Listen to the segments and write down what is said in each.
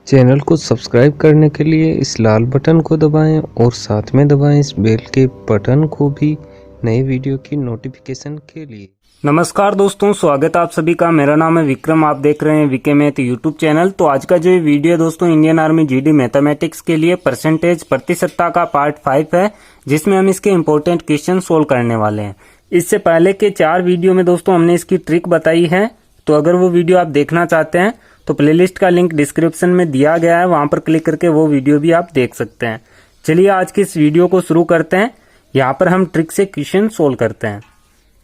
Channel को subscribe करने के लिए इस लाल बटन को दबाएं और साथ में दबाएं इस बेल के बटन को भी नए वीडियो की नोटिफिकेशन के लिए। नमस्कार दोस्तों, स्वागत है आप सभी का। मेरा नाम है विक्रम, आप देख रहे हैं वीके मैथ यूट्यूब चैनल। तो आज का जो ये वीडियो है दोस्तों, इंडियन आर्मी जीडी मैथमेटिक्स के लिए परसेंटेज प्रतिशतता का पार्ट 5 है, जिसमें हम इसके इंपॉर्टेंट क्वेश्चन सोल्व करने वाले हैं। इससे पहले के 4 वीडियो में दोस्तों हमने इसकी ट्रिक बताई है, तो अगर वो वीडियो आप देखना चाहते हैं तो प्लेलिस्ट का लिंक डिस्क्रिप्शन में दिया गया है, वहां पर क्लिक करके वो वीडियो भी आप देख सकते हैं। चलिए आज की इस वीडियो को शुरू करते हैं। यहाँ पर हम ट्रिक से क्वेश्चन सोल्व करते हैं।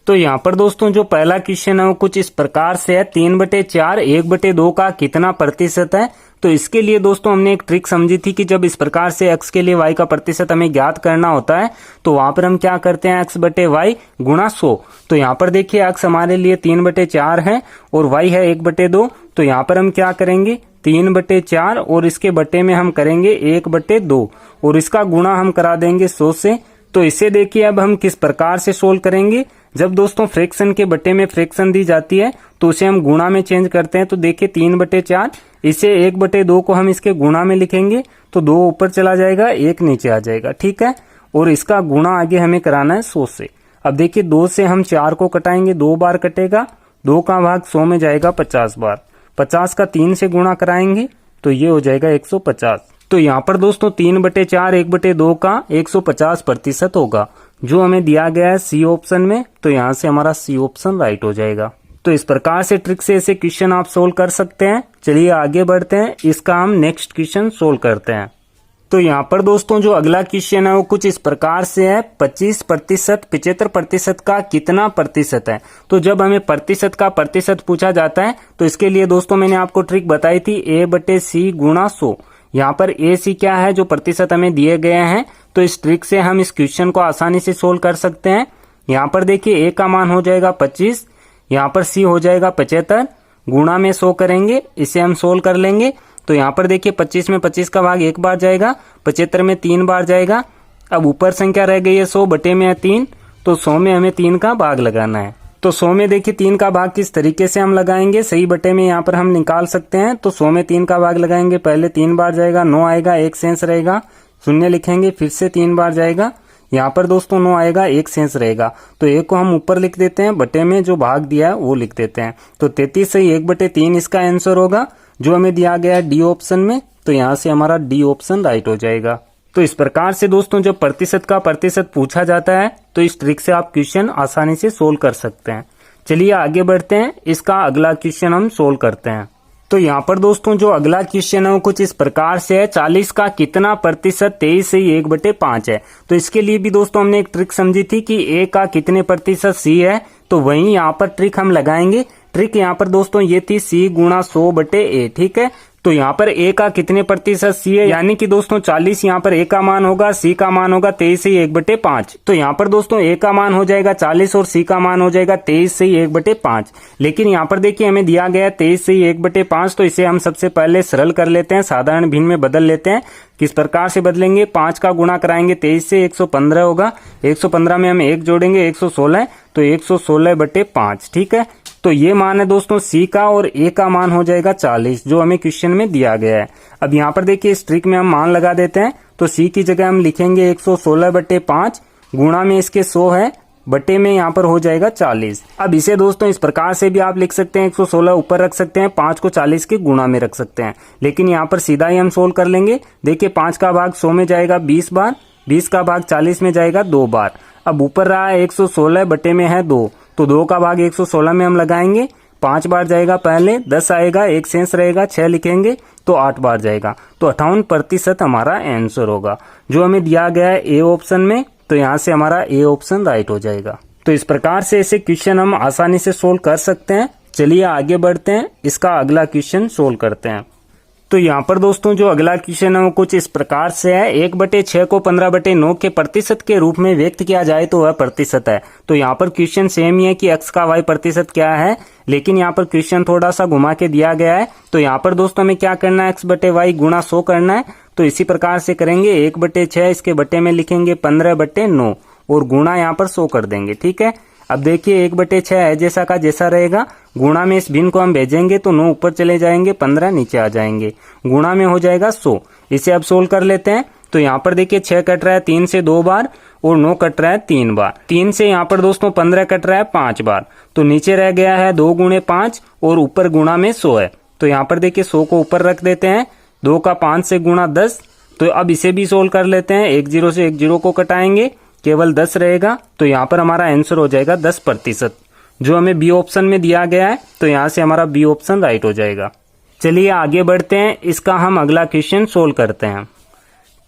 तो यहाँ पर दोस्तों जो पहला क्वेश्चन है वो कुछ इस प्रकार से है, 3/4 1/2 का कितना प्रतिशत है। तो इसके लिए दोस्तों हमने एक ट्रिक समझी थी कि जब इस प्रकार से x के लिए y का प्रतिशत हमें ज्ञात करना होता है तो वहां पर हम क्या करते हैं, x/y गुणा 100। तो यहाँ पर देखिए x हमारे लिए 3/4 है और y है 1/2। तो यहाँ पर हम क्या करेंगे, 3/4 और इसके बटे में हम करेंगे 1/2 और इसका गुणा हम करा देंगे 100 से। तो इसे देखिए अब हम किस प्रकार से सोल्व करेंगे। जब दोस्तों फ्रैक्शन के बटे में फ्रैक्शन दी जाती है तो उसे हम गुणा में चेंज करते हैं। तो देखिए 3/4, इसे 1/2 को हम इसके गुणा में लिखेंगे तो 2 ऊपर चला जाएगा, 1 नीचे आ जाएगा, ठीक है। और इसका गुणा आगे हमें कराना है 100 से। अब देखिए 2 से हम 4 को कटाएंगे, 2 बार कटेगा, 2 का भाग 100 में जाएगा 50 बार। 50 का 3 से गुणा कराएंगे तो ये हो जाएगा 150। तो यहाँ पर दोस्तों 3/4 1/2 का 150% होगा, जो हमें दिया गया है सी ऑप्शन में। तो यहाँ से हमारा सी ऑप्शन राइट हो जाएगा। तो इस प्रकार से ट्रिक से ऐसे क्वेश्चन आप सोल्व कर सकते हैं। चलिए आगे बढ़ते हैं, इसका हम नेक्स्ट क्वेश्चन सोल्व करते हैं। तो यहाँ पर दोस्तों जो अगला क्वेश्चन है वो कुछ इस प्रकार से है, 25% 75% का कितना प्रतिशत है। तो जब हमें प्रतिशत का प्रतिशत पूछा जाता है तो इसके लिए दोस्तों मैंने आपको ट्रिक बताई थी, a/c गुणा 100। यहाँ पर ac क्या है, जो प्रतिशत हमें दिए गए हैं। तो इस ट्रिक से हम इस क्वेश्चन को आसानी से सोल्व कर सकते हैं। यहाँ पर देखिए a का मान हो जाएगा 25, यहाँ पर c हो जाएगा 75, गुणा में 100 करेंगे, इसे हम सोल्व कर लेंगे। तो यहाँ पर देखिए 25 में 25 का भाग 1 बार जाएगा, 75 में 3 बार जाएगा। अब ऊपर संख्या रह गई है 100, बटे में है 3, तो 100 में हमें 3 का भाग लगाना है। तो 100 में देखिए 3 का भाग किस तरीके से हम लगाएंगे, सही बटे में यहाँ पर हम निकाल सकते हैं। तो 100 में 3 का भाग लगाएंगे, पहले 3 बार जाएगा, 9 आएगा, 1 शेष रहेगा, 0 लिखेंगे, फिर से 3 बार जाएगा, यहाँ पर दोस्तों 9 आएगा, 1 शेष रहेगा। तो 1 को हम ऊपर लिख देते हैं, बटे में जो भाग दिया है वो लिख देते हैं। तो 33 से 1/3 इसका आंसर होगा, जो हमें दिया गया है डी ऑप्शन में। तो यहाँ से हमारा डी ऑप्शन राइट हो जाएगा। तो इस प्रकार से दोस्तों जब प्रतिशत का प्रतिशत पूछा जाता है तो इस ट्रिक से आप क्वेश्चन आसानी से सोल्व कर सकते हैं। चलिए आगे बढ़ते हैं, इसका अगला क्वेश्चन हम सोल्व करते हैं। तो यहाँ पर दोस्तों जो अगला क्वेश्चन है वो कुछ इस प्रकार से है, 40 का कितना प्रतिशत 23 से 1/5 है। तो इसके लिए भी दोस्तों हमने एक ट्रिक समझी थी कि a का कितने प्रतिशत c है, तो वहीं यहाँ पर ट्रिक हम लगाएंगे। ट्रिक यहाँ पर दोस्तों ये थी c गुणा 100/a, ठीक है। तो यहाँ पर a का कितने प्रतिशत c है, यानी कि दोस्तों 40 यहाँ पर a का मान होगा, c का मान होगा 23 से 1/5। तो यहाँ पर दोस्तों a का मान हो जाएगा 40 और c का मान हो जाएगा 23 से 1/5। लेकिन यहाँ पर देखिए हमें दिया गया है 23 से 1/5, तो इसे हम सबसे पहले सरल कर लेते हैं, साधारण भिन्न में बदल लेते हैं। किस प्रकार से बदलेंगे, 5 का गुणा कराएंगे 23 से, 115 होगा, 115 में हम 1 जोड़ेंगे 116, तो 116/5, ठीक है। तो ये मान है दोस्तों c का और a का मान हो जाएगा 40, जो हमें क्वेश्चन में दिया गया है। अब यहाँ पर देखिए इस ट्रिक में हम मान लगा देते हैं। तो c की जगह हम लिखेंगे 116/5, गुणा में इसके 100 है, बटे में यहाँ पर हो जाएगा 40। अब इसे दोस्तों इस प्रकार से भी आप लिख सकते हैं, 116 ऊपर रख सकते हैं, 5 को 40 के गुणा में रख सकते हैं, लेकिन यहाँ पर सीधा ही हम सोल्व कर लेंगे। देखिए 5 का भाग 100 में जाएगा 20 बार, 20 का भाग 40 में जाएगा 2 बार। अब ऊपर रहा है 116, बटे में है 2, तो 2 का भाग 116 में हम लगाएंगे, 5 बार जाएगा, पहले 10 आएगा, 1 शेष रहेगा, 6 लिखेंगे तो 8 बार जाएगा। तो 58% हमारा आंसर होगा, जो हमें दिया गया है ए ऑप्शन में। तो यहाँ से हमारा ए ऑप्शन राइट हो जाएगा। तो इस प्रकार से ऐसे क्वेश्चन हम आसानी से सोल्व कर सकते हैं। चलिए आगे बढ़ते हैं, इसका अगला क्वेश्चन सोल्व करते हैं। तो यहाँ पर दोस्तों जो अगला क्वेश्चन है वो कुछ इस प्रकार से है, 1/6 को 15/9 के प्रतिशत के रूप में व्यक्त किया जाए तो वह प्रतिशत है। तो यहाँ पर क्वेश्चन सेम ही है कि x का y प्रतिशत क्या है, लेकिन यहाँ पर क्वेश्चन थोड़ा सा घुमा के दिया गया है। तो यहाँ पर दोस्तों हमें क्या करना है, x/y गुणा 100 करना है। तो इसी प्रकार से करेंगे, 1/6 इसके बटे में लिखेंगे 15/9 और गुणा यहाँ पर 100 कर देंगे, ठीक है। अब देखिए 1/6 है जैसा का जैसा रहेगा, गुणा में इस भिन्न को हम भेजेंगे तो 9 ऊपर चले जाएंगे, 15 नीचे आ जाएंगे, गुणा में हो जाएगा 100। इसे अब सोल्व कर लेते हैं। तो यहाँ पर देखिए 6 कट रहा है 3 से 2 बार और 9 कट रहा है 3 बार। 3 से यहाँ पर दोस्तों 15 कट रहा है 5 बार, तो नीचे रह गया है 2 गुणे 5 और ऊपर गुणा में 100 है। तो यहाँ पर देखिए 100 को ऊपर रख देते हैं, 2 का 5 से गुणा 10। तो अब इसे भी सोल्व कर लेते हैं। 1 0 से 1 0 को कटाएंगे, केवल 10 रहेगा। तो यहाँ पर हमारा आंसर हो जाएगा 10%, जो हमें बी ऑप्शन में दिया गया है। तो यहाँ से हमारा बी ऑप्शन राइट हो जाएगा। चलिए आगे बढ़ते हैं, इसका हम अगला क्वेश्चन सोल्व करते हैं।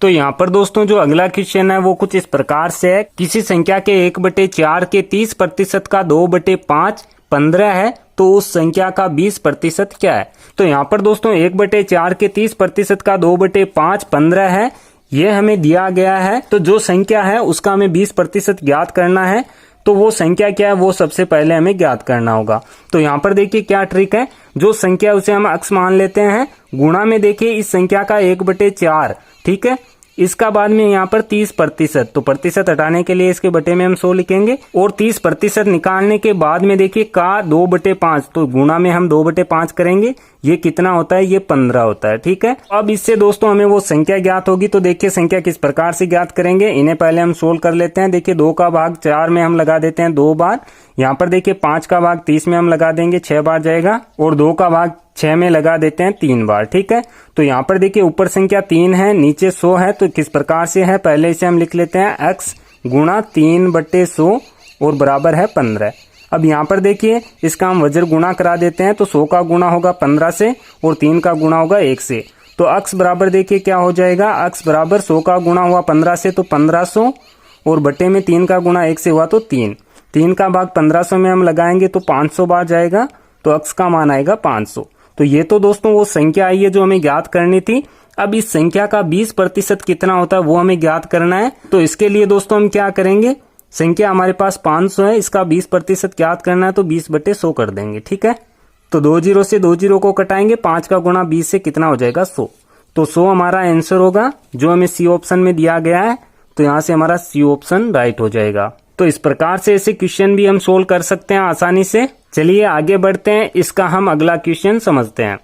तो यहाँ पर दोस्तों जो अगला क्वेश्चन है वो कुछ इस प्रकार से है। किसी संख्या के 1/4 के 30% का 2/5 15 है, तो उस संख्या का 20% क्या है। तो यहाँ पर दोस्तों 1/4 के 30% का 2/5 15 है, ये हमें दिया गया है। तो जो संख्या है उसका हमें 20% ज्ञात करना है। तो वो संख्या क्या है वो सबसे पहले हमें ज्ञात करना होगा। तो यहाँ पर देखिए क्या ट्रिक है, जो संख्या उसे हम अक्स मान लेते हैं, गुणा में देखिए इस संख्या का 1/4, ठीक है, इसका बाद में यहाँ पर 30%, तो प्रतिशत हटाने के लिए इसके बटे में हम 100 लिखेंगे और 30% निकालने के बाद में देखिए का 2/5, तो गुणा में हम 2/5 करेंगे, ये कितना होता है, ये 15 होता है, ठीक है। अब इससे दोस्तों हमें वो संख्या ज्ञात होगी। तो देखिए संख्या किस प्रकार से ज्ञात करेंगे, इन्हें पहले हम सोल्व कर लेते हैं। देखिए 2 का भाग 4 में हम लगा देते हैं 2 बार, यहाँ पर देखिए 5 का भाग 30 में हम लगा देंगे 6 बार जाएगा, और 2 का भाग 6 में लगा देते हैं 3 बार, ठीक है। तो यहाँ पर देखिए ऊपर संख्या 3 है, नीचे 100 है, तो किस प्रकार से है, पहले इसे हम लिख लेते हैं x गुणा 3/100 और बराबर है 15। अब यहाँ पर देखिए इसका हम वज्र गुणा करा देते हैं। तो 100 का गुणा होगा 15 से और 3 का गुणा होगा 1 से। तो x बराबर देखिए क्या हो जाएगा, x बराबर 100 का गुणा हुआ 15 से तो 1500 और बटे में 3 का गुणा 1 से हुआ तो 3 का भाग 1500 में हम लगाएंगे तो 500 बार जाएगा, तो x का मान आएगा 500। तो ये तो दोस्तों वो संख्या आई है जो हमें ज्ञात करनी थी। अब इस संख्या का 20% कितना होता है वो हमें ज्ञात करना है। तो इसके लिए दोस्तों हम क्या करेंगे, संख्या हमारे पास 500 है, इसका 20% ज्ञात करना है, तो 20/100 कर देंगे, ठीक है। तो 2 0 से 2 0 को कटाएंगे, 5 का गुणा 20 से कितना हो जाएगा 100। तो 100 हमारा आंसर होगा जो हमें सी ऑप्शन में दिया गया है। तो यहाँ से हमारा सी ऑप्शन राइट हो जाएगा। तो इस प्रकार से ऐसे क्वेश्चन भी हम सोल्व कर सकते हैं आसानी से। चलिए आगे बढ़ते हैं, इसका हम अगला क्वेश्चन समझते हैं।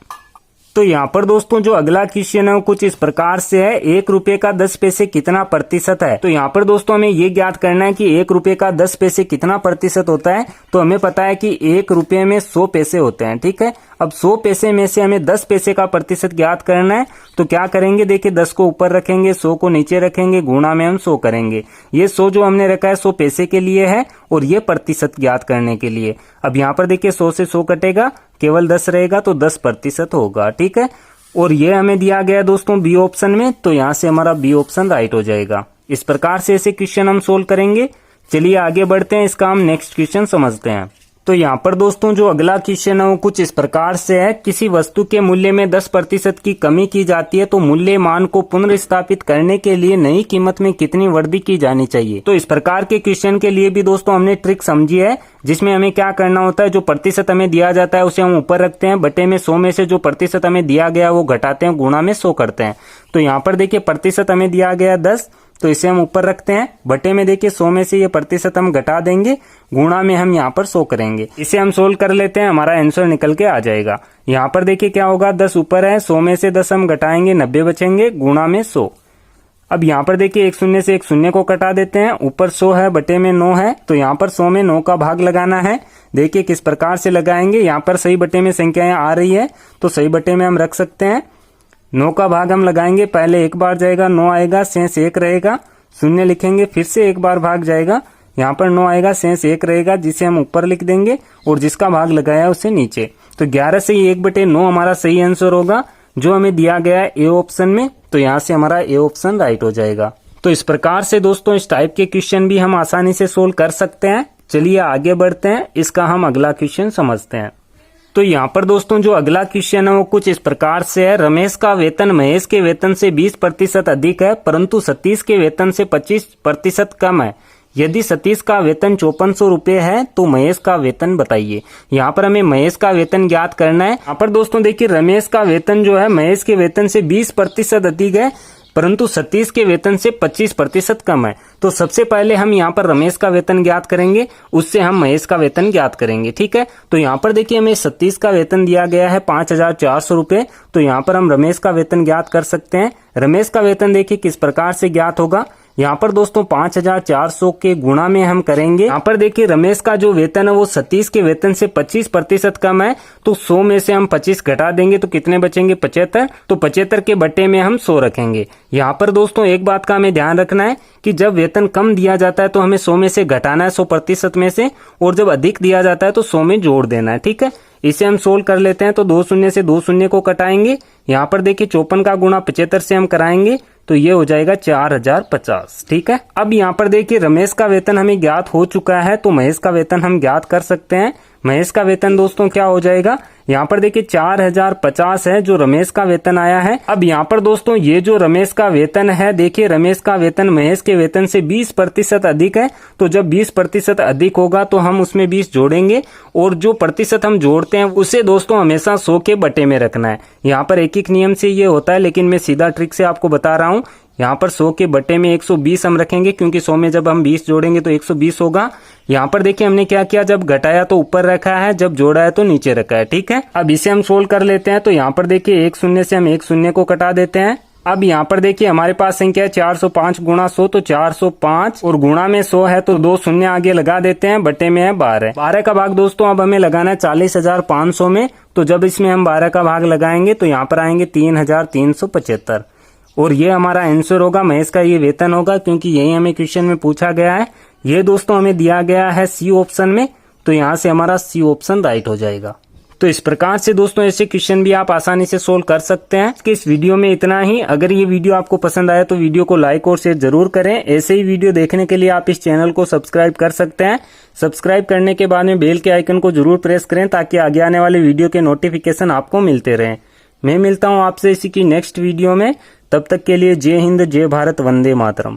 तो यहाँ पर दोस्तों जो अगला क्वेश्चन है वो कुछ इस प्रकार से है, 1 रुपए का 10 पैसे कितना प्रतिशत है। तो यहाँ पर दोस्तों हमें ये ज्ञात करना है कि 1 रुपए का 10 पैसे कितना प्रतिशत होता है। तो हमें पता है कि 1 रुपए में 100 पैसे होते हैं, ठीक है। अब 100 पैसे में से हमें 10 पैसे का प्रतिशत ज्ञात करना है। तो क्या करेंगे, देखिए 10 को ऊपर रखेंगे, 100 को नीचे रखेंगे, गुणा में हम 100 करेंगे। ये 100 जो हमने रखा है 100 पैसे के लिए है और ये प्रतिशत ज्ञात करने के लिए। अब यहाँ पर देखिए 100 से 100 कटेगा, केवल 10 रहेगा, तो 10% होगा, ठीक है। और ये हमें दिया गया दोस्तों बी ऑप्शन में, तो यहाँ से हमारा बी ऑप्शन राइट हो जाएगा। इस प्रकार से ऐसे क्वेश्चन हम सोल्व करेंगे। चलिए आगे बढ़ते हैं, इसका हम नेक्स्ट क्वेश्चन समझते हैं। तो यहाँ पर दोस्तों जो अगला क्वेश्चन है वो कुछ इस प्रकार से है, किसी वस्तु के मूल्य में 10% की कमी की जाती है, तो मूल्य मान को पुनर्स्थापित करने के लिए नई कीमत में कितनी वृद्धि की जानी चाहिए। तो इस प्रकार के क्वेश्चन के लिए भी दोस्तों हमने ट्रिक समझी है, जिसमें हमें क्या करना होता है, जो प्रतिशत हमें दिया जाता है उसे हम ऊपर रखते हैं, बटे में 100 में से जो प्रतिशत हमें दिया गया वो घटाते हैं, गुणा में 100 करते हैं। तो यहाँ पर देखिए प्रतिशत हमें दिया गया 10, तो इसे हम ऊपर रखते हैं, बटे में देखिए 100 में से ये प्रतिशत हम घटा देंगे, गुणा में हम यहाँ पर 100 करेंगे। इसे हम सोल्व कर लेते हैं, हमारा आंसर निकल के आ जाएगा। यहाँ पर देखिए क्या होगा, 10 ऊपर है, 100 में से 10 हम घटाएंगे, 90 बचेंगे, गुणा में 100। अब यहाँ पर देखिए एक शून्य से एक शून्य को कटा देते हैं, ऊपर 100 है, बटे में 9 है, तो यहाँ पर 100 में 9 का भाग लगाना है। देखिए किस प्रकार से लगाएंगे, यहाँ पर सही बटे में संख्याएं आ रही है, तो सही बटे में हम रख सकते हैं। 9 का भाग हम लगाएंगे, पहले एक बार जाएगा 9 आएगा, शेष 1 रहेगा, शून्य लिखेंगे, फिर से एक बार भाग जाएगा, यहाँ पर 9 आएगा, शेष 1 रहेगा, जिसे हम ऊपर लिख देंगे और जिसका भाग लगाया उसे नीचे। तो 11 से 1/9 हमारा सही आंसर होगा, जो हमें दिया गया है ए ऑप्शन में। तो यहाँ से हमारा ए ऑप्शन राइट हो जाएगा। तो इस प्रकार से दोस्तों इस टाइप के क्वेश्चन भी हम आसानी से सोल्व कर सकते हैं। चलिए आगे बढ़ते हैं, इसका हम अगला क्वेश्चन समझते हैं। तो यहाँ पर दोस्तों जो अगला क्वेश्चन है वो कुछ इस प्रकार से है, रमेश का वेतन महेश के वेतन से 20% अधिक है, परंतु सतीश के वेतन से 25% कम है। यदि सतीश का वेतन 5400 रुपये है तो महेश का वेतन बताइए। यहाँ पर हमें महेश का वेतन ज्ञात करना है। यहाँ पर दोस्तों देखिए रमेश का वेतन जो है महेश के वेतन से 20% अधिक है, परंतु सतीश के वेतन से 25% कम है। तो सबसे पहले हम यहाँ पर रमेश का वेतन ज्ञात करेंगे, उससे हम महेश का वेतन ज्ञात करेंगे। ठीक है, तो यहाँ पर देखिए हमें सतीश का वेतन दिया गया है 5400 रुपए। तो यहाँ पर हम रमेश का वेतन ज्ञात कर सकते हैं। रमेश का वेतन देखिए किस प्रकार से ज्ञात होगा। यहाँ पर दोस्तों 5400 के गुणा में हम करेंगे। यहाँ पर देखिए रमेश का जो वेतन है वो सतीश के वेतन से 25% कम है। तो 100 में से हम 25 घटा देंगे तो कितने बचेंगे? 75। तो 75 के बटे में हम 100 रखेंगे। यहाँ पर दोस्तों एक बात का हमें ध्यान रखना है कि जब वेतन कम दिया जाता है तो हमें 100 में से घटाना है 100% में से, और जब अधिक दिया जाता है तो 100 में जोड़ देना है। ठीक है, इसे हम सोल्व कर लेते हैं। तो 2 शून्य से 2 शून्य को कटाएंगे। यहाँ पर देखिए 54 का गुणा 75 से हम कराएंगे तो ये हो जाएगा 4050। ठीक है, अब यहाँ पर देखिए रमेश का वेतन हमें ज्ञात हो चुका है, तो महेश का वेतन हम ज्ञात कर सकते हैं। महेश का वेतन दोस्तों क्या हो जाएगा? यहाँ पर देखिए 4050 है जो रमेश का वेतन आया है। अब यहाँ पर दोस्तों ये जो रमेश का वेतन है, देखिए रमेश का वेतन महेश के वेतन से 20% अधिक है। तो जब 20% अधिक होगा तो हम उसमें 20 जोड़ेंगे, और जो प्रतिशत हम जोड़ते हैं उसे दोस्तों हमेशा 100 के बटे में रखना है। यहाँ पर एक नियम से ये होता है, लेकिन मैं सीधा ट्रिक से आपको बता रहा हूँ। यहाँ पर 100 के बटे में 120 हम रखेंगे, क्योंकि 100 में जब हम 20 जोड़ेंगे तो 120 होगा। यहाँ पर देखिए हमने क्या किया, जब घटाया तो ऊपर रखा है, जब जोड़ा है तो नीचे रखा है। ठीक है, अब इसे हम सोल्व कर लेते हैं। तो यहाँ पर देखिए 1 शून्य से हम 1 शून्य को कटा देते हैं। अब यहाँ पर देखिए हमारे पास संख्या है 405 गुणा 100, तो 405 और गुणा में 100 है तो 2 शून्य आगे लगा देते हैं, बटे में है 12। 12 का भाग दोस्तों अब हमें लगाना है 40,500 में। तो जब इसमें हम 12 का भाग लगाएंगे तो यहाँ पर आएंगे 3375, और ये हमारा आंसर होगा। महेश का ये वेतन होगा, क्योंकि यही हमें क्वेश्चन में पूछा गया है। ये दोस्तों हमें दिया गया है सी ऑप्शन में, तो यहाँ से हमारा सी ऑप्शन राइट हो जाएगा। तो इस प्रकार से दोस्तों ऐसे क्वेश्चन भी आप आसानी से सोल्व कर सकते हैं। कि इस वीडियो में इतना ही। अगर ये वीडियो आपको पसंद आया तो वीडियो को लाइक और शेयर जरूर करें। ऐसे ही वीडियो देखने के लिए आप इस चैनल को सब्सक्राइब कर सकते हैं। सब्सक्राइब करने के बाद में बेल के आइकन को जरूर प्रेस करें, ताकि आगे आने वाले वीडियो के नोटिफिकेशन आपको मिलते रहें। मैं मिलता हूँ आपसे इसी की नेक्स्ट वीडियो में। तब तक के लिए जय हिंद, जय भारत, वंदे मातरम।